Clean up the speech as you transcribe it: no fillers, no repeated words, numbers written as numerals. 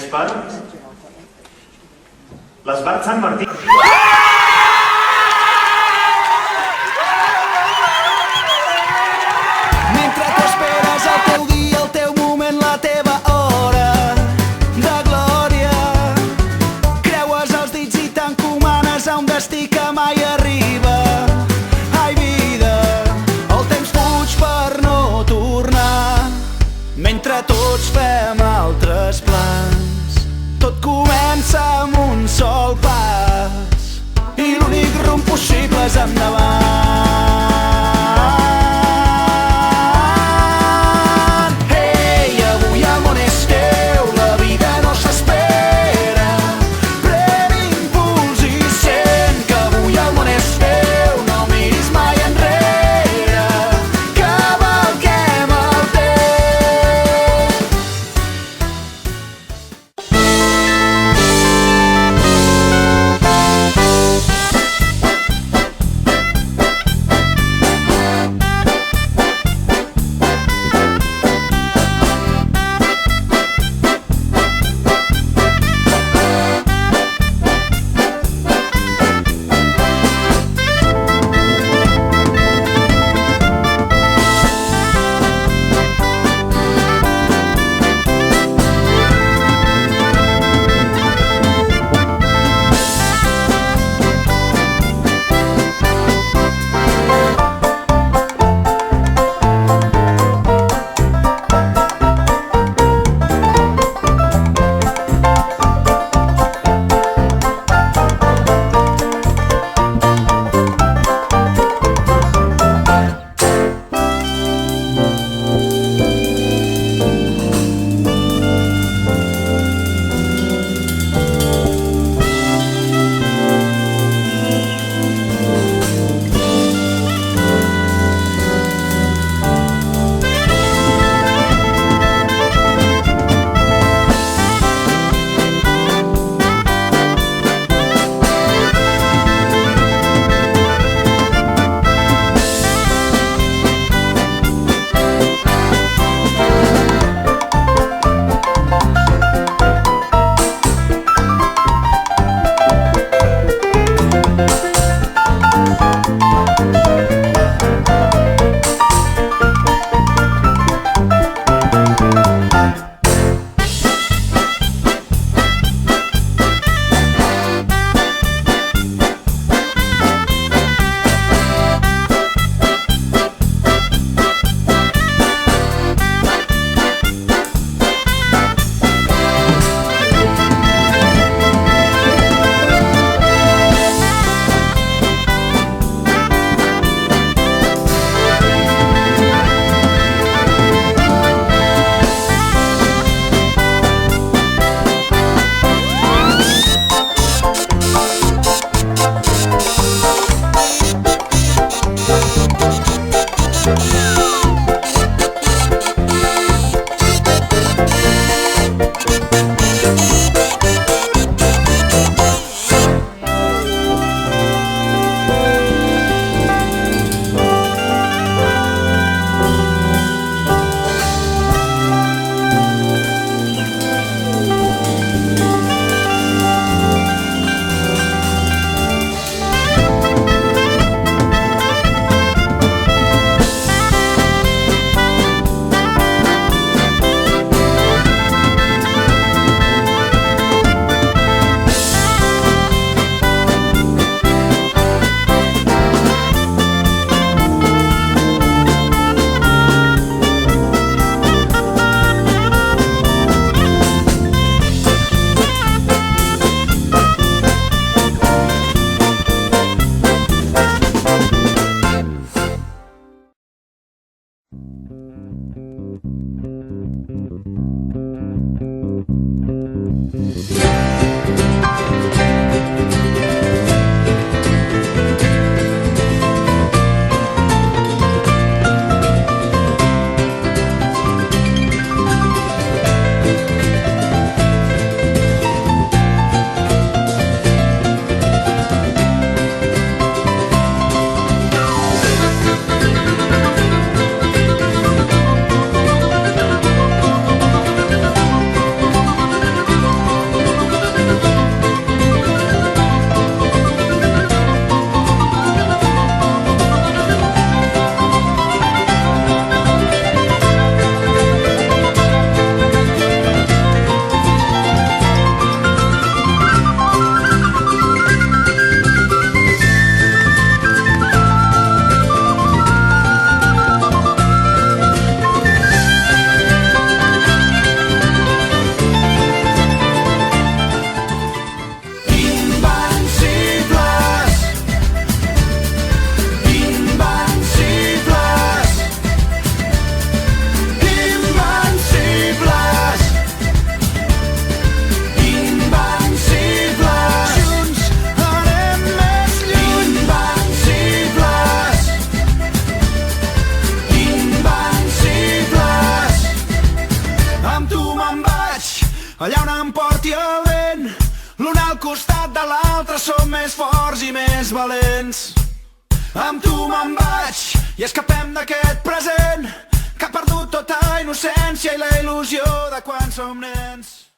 per l'Esbart Sant Martí. Mentre tu esperes el teu dia, el teu moment, la teva hora de glòria, creues els dits i t'encomanes a un destí que mai arriba. Ai, vida, el temps fuig per no tornar, mentre tots fem altres plans. Tot comença amb un sol pas i l'únic rumb possible és endavant. Ei, avui el món és teu, la vida no s'espera. Pren impuls i sent que avui el món és teu, no miris mai enrere, cavalquem el temps. allà on em porti el vent. L'un al costat de l'altre som més forts i més valents. Amb tu me'n vaig i escapem d'aquest present que ha perdut tota innocència i la il·lusió de quan som nens.